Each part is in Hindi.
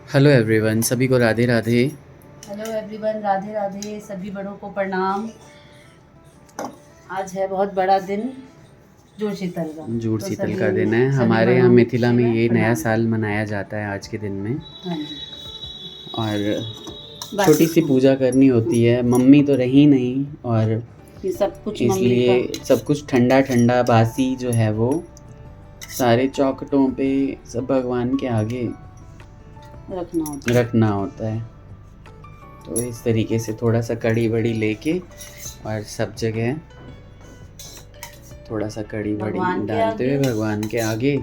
हेलो एवरीवन, सभी को राधे राधे। Hello everyone, Radhe Radhe. सभी बड़ों को प्रणाम। आज है बहुत बड़ा दिन, जुड़ शीतल का। जुड़ तो शीतल का दिन है। सभी हमारे यहाँ बड़ों मिथिला से में मैं ये नया प्रणाम। साल मनाया जाता है आज के दिन में। हाँ जी। और बासी छोटी सी खाना, पूजा करनी होती है। मम्मी तो रही नहीं और ये सब कुछ मम्मी का इसलिए सब कुछ ठंडा ठंडा बासी जो है वो सारे चौखटों पे सब भगवान के आगे रखना होता है। तो इस तरीके से थोड़ा सा कड़ी बड़ी लेके और सब जगह थोड़ा सा कड़ी बड़ी भगवान के डालते हुए आगे, भगवान के आगे,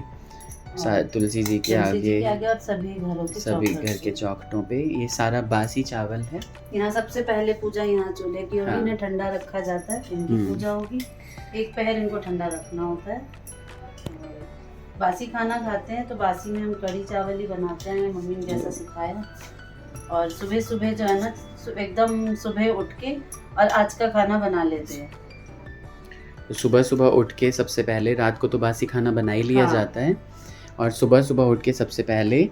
तुलसी जी के आगे, और सभी घरों के सभी चौखट घर के चौखटों पे ये सारा बासी चावल है। यहाँ सबसे पहले पूजा यहाँ चूल्हे की होगी। हाँ। इन्हें ठंडा रखा जाता है, इनकी पूजा होगी। एक पहर इनको ठंडा रखना होता है। और बासी खाना खाते हैं तो बासी में हम कढ़ी चावल ही बनाते हैं, मम्मी ने जैसा सिखाया। और सुबह सुबह जो है ना, एकदम सुबह उठ के और आज का खाना बना लेते हैं। तो सुबह सुबह उठ के सबसे पहले, रात को तो बासी खाना बना ही लिया हाँ। जाता है, और सुबह सुबह उठ के सबसे पहले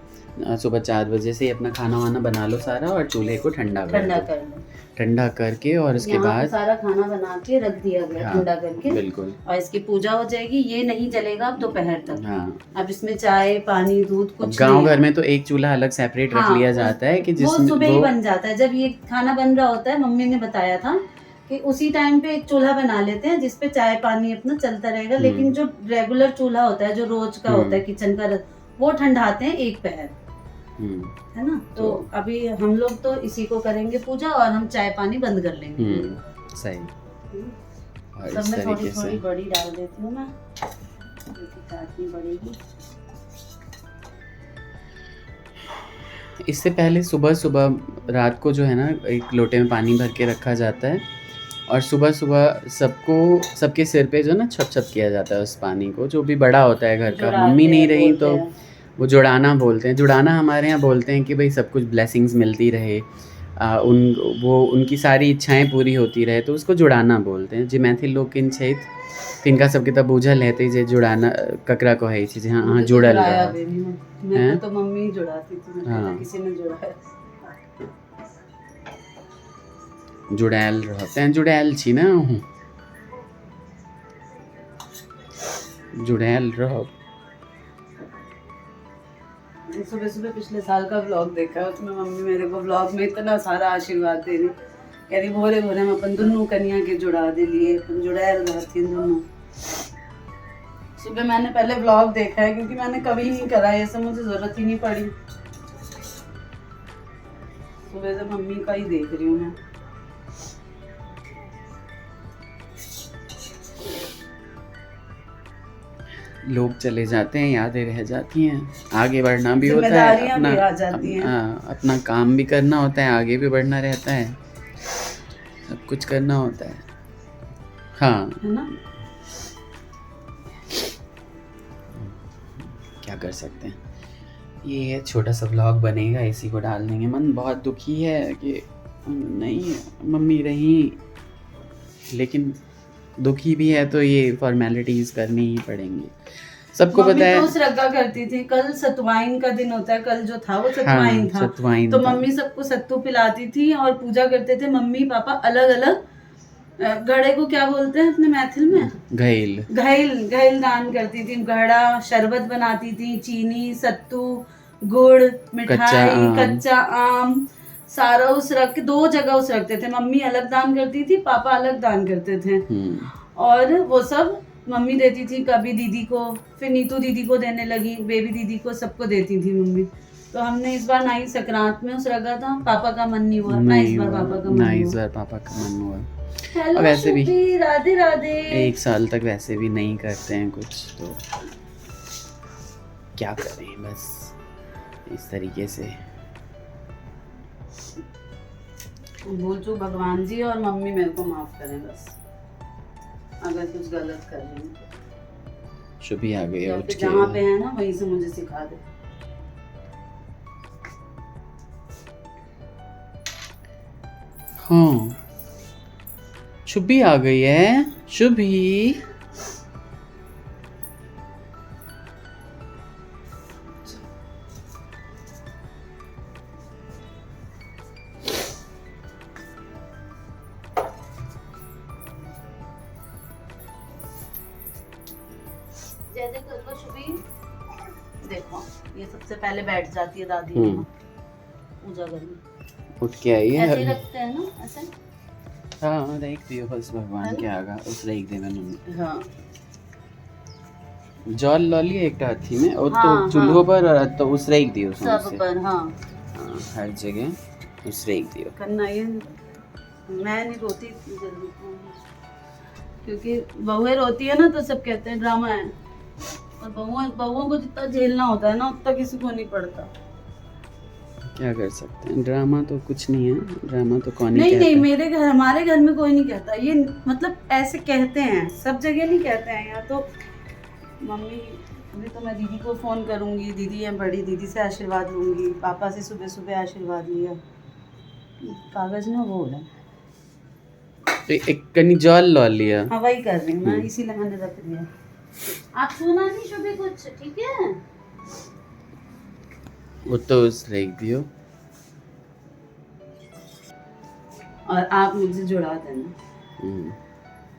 सुबह 4 बजे से अपना खाना वाना बना लो सारा और चूल्हे को ठंडा कर लो। ठंडा करके और उसके बाद सारा खाना बना के रख दिया गया। हाँ, ठंडा करके बिल्कुल। और इसकी पूजा हो जाएगी। ये नहीं जलेगा अब दोपहर तक। हाँ। अब इसमें चाय पानी दूध कुछ गांव घर में तो एक चूल्हा अलग सेपरेट रख लिया जाता है कि जिसमें वो सुबह ही बन जाता है। जब ये खाना बन रहा होता है, मम्मी ने बताया था कि उसी टाइम पे एक चूल्हा बना लेते हैं जिसपे चाय पानी अपना चलता रहेगा। लेकिन जो रेगुलर चूल्हा होता है, जो रोज का होता है किचन का, वो ठंडाते हैं एक पहर, है ना। तो अभी हम लोग तो इसी को करेंगे पूजा, और हम चाय पानी बंद कर लेंगे। सही। सब में थोड़ी थोड़ी बड़ी डाल देती हूँ मैं, काटनी पड़ेगी। इससे पहले सुबह सुबह रात को जो है ना, एक लोटे में पानी भर के रखा जाता है और सुबह सुबह सबके सिर पे जो ना छप छप किया जाता है उस पानी को। जो भी बड़ा होता है घर का, मम्मी नहीं रही तो वो जुड़ाना बोलते हैं। जुड़ाना हमारे यहाँ बोलते हैं कि भाई सब कुछ ब्लेसिंग्स मिलती रहे, उनकी सारी इच्छाएं पूरी होती रहे, तो उसको जुड़ाना बोलते हैं। जे मैथिल लोग किन छेत तिनका सबके तब बूझल है जे जुड़ाना ककरा को है चीज। हाँ, जुड़ल मैं तो मम्मी जुड़ाती थी। हाँ, किसी ने जुड़ाया। जुड़ायल रहते हैं, जुड़ायल छी ना, जुड़ायल रहो। सुबह सुबह पिछले साल का व्लॉग देखा, उसमें मम्मी मेरे को व्लॉग में इतना सारा आशीर्वाद दे रही, कह रही भोरे भोरे हम अपन दोनों कन्या के जुड़ा दे लिए, अपन जुड़ायल रहती दोनों। सुबह मैंने पहले व्लॉग देखा है क्योंकि मैंने कभी नहीं करा, ये सब मुझे जरूरत ही नहीं पड़ी। सुबह से मम्मी का ही देख रही हूँ मैं। लोग चले जाते हैं, यादें रह जाती हैं, आगे बढ़ना भी होता है, अपना काम भी करना होता है, आगे भी बढ़ना रहता है, सब कुछ करना होता है। हाँ, है ना। क्या कर सकते हैं। ये छोटा सा व्लॉग बनेगा, इसी को डाल देंगे। मन बहुत दुखी है कि नहीं मम्मी रही, लेकिन दुखी भी है तो ये फॉर्मेलिटीज करनी ही पड़ेंगी। सबको पता है। तो श्रद्धा करती थी। कल सतवाइन का दिन होता है, कल जो था वो सतवाइन था। तो मम्मी सबको सत्तू पिलाती थी और पूजा करते थे। मम्मी पापा अलग अलग, घड़े को क्या बोलते हैं अपने मैथिल में, घैल दान करती थी। घड़ा शरबत बनाती थी, चीनी सत्तू गुड़ मिठाई कच्चा आम सारा उस रख के 2 जगह उस रखते थे। मम्मी अलग दान करती थी, पापा अलग दान करते थे। और वो सब मम्मी देती थी कभी दीदी को, फिर नीतू दीदी को देने लगी, बेबी दीदी को, सबको देती थी मम्मी। तो हमने इस बार नाई संक्रांत में उस रखा था, पापा का मन नहीं हुआ ना, इस बार पापा का मन हुआ। हेलो वैसे भी राधे राधे। 1 साल तक वैसे भी नहीं करते हैं कुछ, तो क्या करें, बस इस तरीके से भूल चूक भगवान जी और मम्मी मेरे को माफ करें बस, अगर कुछ गलत कर रही हूँ। शुभी आ गई, उठ के जहाँ पे है ना वहीं से मुझे सिखा दे। हाँ, शुभी आ गई है। शुभी ये सबसे पहले बैठ जाती है दादी पूजा करने। उठ के आई है ऐसे ही रखते हैं ना, ऐसे। हाँ रख दियो बस भगवान के आगा उस रख दे मैंने। हाँ जल लॉली एक हाथी में और हाँ, तो चूल्हों पर तो उस रख दियो सब पर। हाँ हाँ हर जगह उस रख दियो करना ये। मैं नहीं रोती इतनी जल्दी, क्योंकि बहुएं रोती है ना तो सब कहते हैं ड्रामा है, और बहुओं को जितना झेलना होता है ना उतना किसी को नहीं पड़ता। क्या कर सकते हैं, ड्रामा तो कुछ नहीं है, ड्रामा तो कौन ही नहीं कहता नहीं, है। मेरे घर हमारे घर में कोई नहीं कहता ये, मतलब ऐसे कहते हैं, सब जगह नहीं कहते हैं। यहाँ तो मम्मी, अभी तो मैं दीदी को फ़ोन करूँगी, दीदी है बड़ी, दीदी से आशीर्वाद लूँगी, पापा से सुबह सुबह आशीर्वाद लिया। कागज़ ना वो है, तो एक कनी जल लॉ लिया। हाँ वही कर रही हूँ मैं, इसीलिए मैंने रख दिया। आप सुना नहीं शुभी कुछ, ठीक है? वो तो उस रख दियो और आप मुझे जुड़ा देना,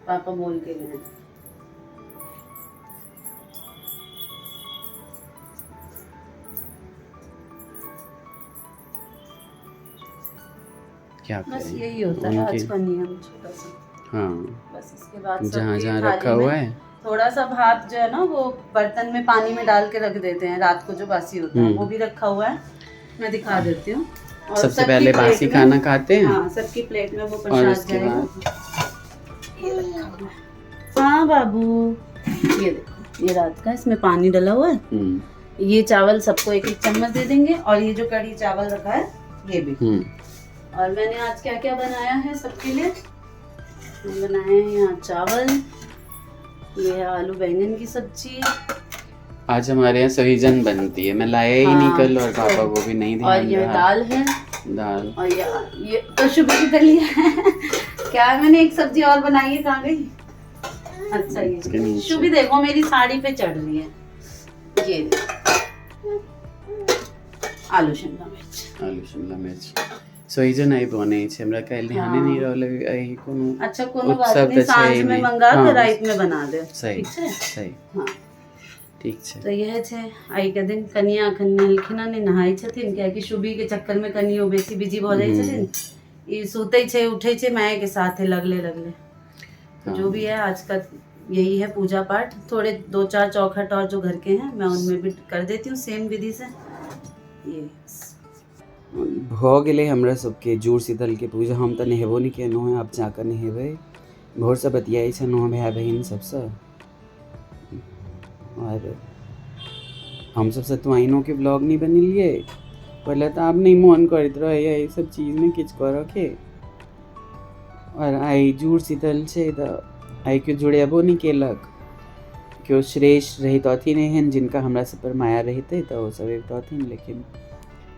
पापा बोल के गए। क्या बस करें, यही होता है आज का नियम छोटा सा। हाँ बस इसके बाद जहाँ सबकी जहाँ थाली रखा में हुआ है थोड़ा सा भात जो है ना वो बर्तन में पानी में डाल के रख देते हैं रात को, जो बासी होता है वो भी रखा हुआ है, मैं दिखा देती हूँ। और सबसे सबकी पहले प्लेट बासी में- खाना खाते हैं। हाँ सबकी प्लेट में वो और प्रसाद उसके जाएगा। बाद ये रखा हुआ है। हाँ बाबू, ये देखो, ये रात का इसमें पानी डला हुआ है। ये चावल सबको एक एक चम्मच दे देंगे, और ये जो कढ़ी चावल रखा है ये भी। और मैंने आज क्या क्या बनाया है सबके लिए, मैंने बनाए हैं यहाँ चावल, ये है आलू बैंगन की सब्जी, आज हमारे यहाँ सहीजन बनती है, मैं लाया ही नहीं कल, और पापा को भी नहीं और ये ध्यान रहा। दाल है, दाल, और ये तो शुभी की दलिया है। क्या है, मैंने एक सब्जी और बनाई है, कहाँ गई? अच्छा इसके ये नीचे। शुभी देखो मेरी साड़ी पे चढ़ रही है, ये आलू शिमला मिर्च। आलू शिमला मिर्च सहीजन आई बने छे, हमरा कल ध्यान नहीं रहले आई कोनो। अच्छा कोनो बात उत्सव नहीं, तो सांझ छै में नहीं। मंगा के हाँ, रात में बना दे, सही ठीक है? सही हाँ ठीक छे। तो यह छे आई के दिन कनिया अखन नलखिना ने नहाई छथिन, क्या कि शुभी के चक्कर में कनियो बेसी बिजी भ जाई छथिन, ई सुतै छे उठै छे माय के साथ लगले लगले। तो जो भी है आज का यही है पूजा पाठ, थोड़े 2-4 चौखट और जो घर के हैं मैं उनमें भी कर देती हूँ सेम विधि से। ये भ गेले हमरा सबके जुड़ शीतल के पूजा, हम तो नहेबो नहीं केलहुँ हैं, आप जाकर नहेबै। भोर से बतियाई छलहुँ भाई बहिन सबसँ, और हम सब सतुआइनों के ब्लॉग नहीं बनेलिए, पहले तो आप नहीं मन करते रहे ये सब चीज़ में किछ करे के, और आई जुड़ शीतल छे तो आई क्यों जुड़ेबो नहीं केलक, क्यों श्रेष्ठ रहित अथिन एहन जिनका हमरा सब पर माया रहते तो वो सब एक अथिन, लेकिन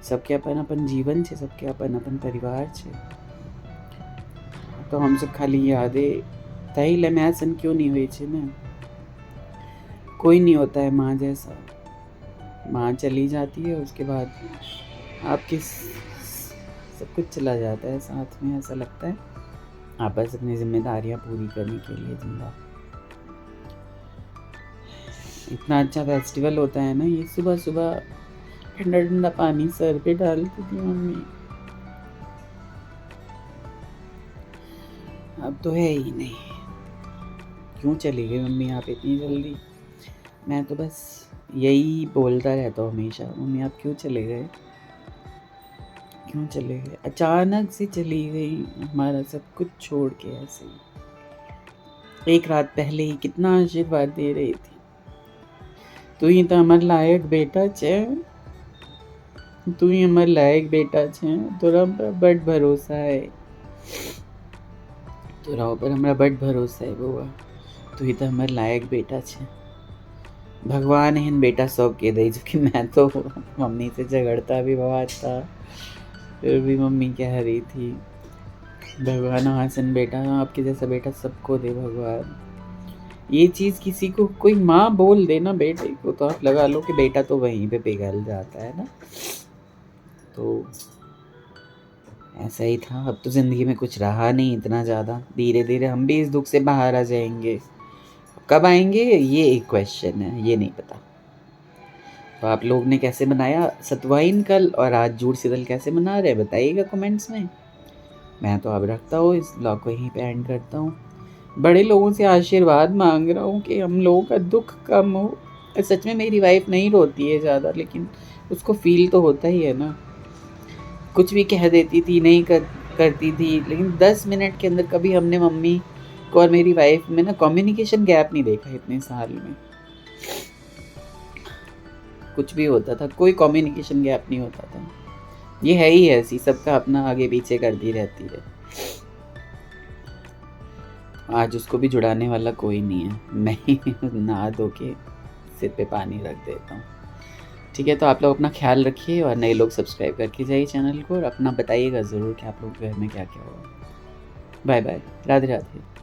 सबके अपन अपन जीवन छे, सबके अपन अपन परिवार छे, तो हम सब खाली यादे तही ले मैं सन क्यों नहीं हुई छे ना। कोई नहीं होता है माँ जैसा, माँ चली जाती है उसके बाद आपके सब कुछ चला जाता है साथ में, ऐसा लगता है आप बस अपनी जिम्मेदारियाँ पूरी करने के लिए जिंदा। इतना अच्छा फेस्टिवल होता है ना ये, सुबह सुबह ठंडा ठंडा पानी सर पे डालती थी मम्मी, अब तो है ही नहीं। क्यों चली गई मम्मी आप इतनी जल्दी? मैं तो बस यही बोलता रहता हूँ हमेशा, मम्मी आप क्यों चले गए, क्यों चले गए, अचानक से चली गई, हमारा सब कुछ छोड़ के ऐसे ही। एक रात पहले ही कितना आशीर्वाद दे रही थी, तू ही तो हमार लायक बेटा छे, तू ही हमार लायक बेटा छे, तोरा पर बड़ भरोसा है, तोरा ऊपर हमारा बड़ भरोसा है बउआ, तू ही तो हमार लायक बेटा छे। भगवान एहन बेटा सब के दे, जो कि मैं तो मम्मी से झगड़ता भी बहुत था, फिर भी मम्मी कह रही थी भगवान हासन बेटा, आपके जैसा बेटा सबको दे भगवान। ये चीज़ किसी को कोई माँ बोल दे ना बेटे को, तो आप लगा लो कि बेटा तो वहीं पे पिघल जाता है ना। तो ऐसा ही था, अब तो ज़िंदगी में कुछ रहा नहीं इतना ज़्यादा, धीरे धीरे हम भी इस दुख से बाहर आ जाएंगे, कब आएंगे ये एक क्वेश्चन है, ये नहीं पता। तो आप लोग ने कैसे मनाया सतवाइन कल, और आज जूड़ शीतल कैसे मना रहे बताइएगा कमेंट्स में। मैं तो अब रखता हूँ, इस ब्लॉग को यहीं पे एंड करता हूँ। बड़े लोगों से आशीर्वाद मांग रहा हूँ कि हम लोगों का दुख कम हो। सच में मेरी वाइफ नहीं रोती है ज़्यादा, लेकिन उसको फील तो होता ही है ना। कुछ भी कह देती थी, नहीं करती थी, लेकिन 10 मिनट के अंदर कभी हमने मम्मी को और मेरी वाइफ में ना कम्युनिकेशन गैप नहीं देखा इतने साल में। कुछ भी होता था, कोई कम्युनिकेशन गैप नहीं होता था। ये है ही ऐसी, सबका अपना आगे पीछे करती रहती है। आज उसको भी जुड़ाने वाला कोई नहीं है, मैं ही नहा धो के सिर पे पानी रख देता हूँ। ठीक है, तो आप लोग अपना ख्याल रखिए और नए लोग सब्सक्राइब करके जाइए चैनल को, और अपना बताइएगा ज़रूर कि आप लोग घर में क्या क्या हुआ। Bye bye, Radhe Radhe.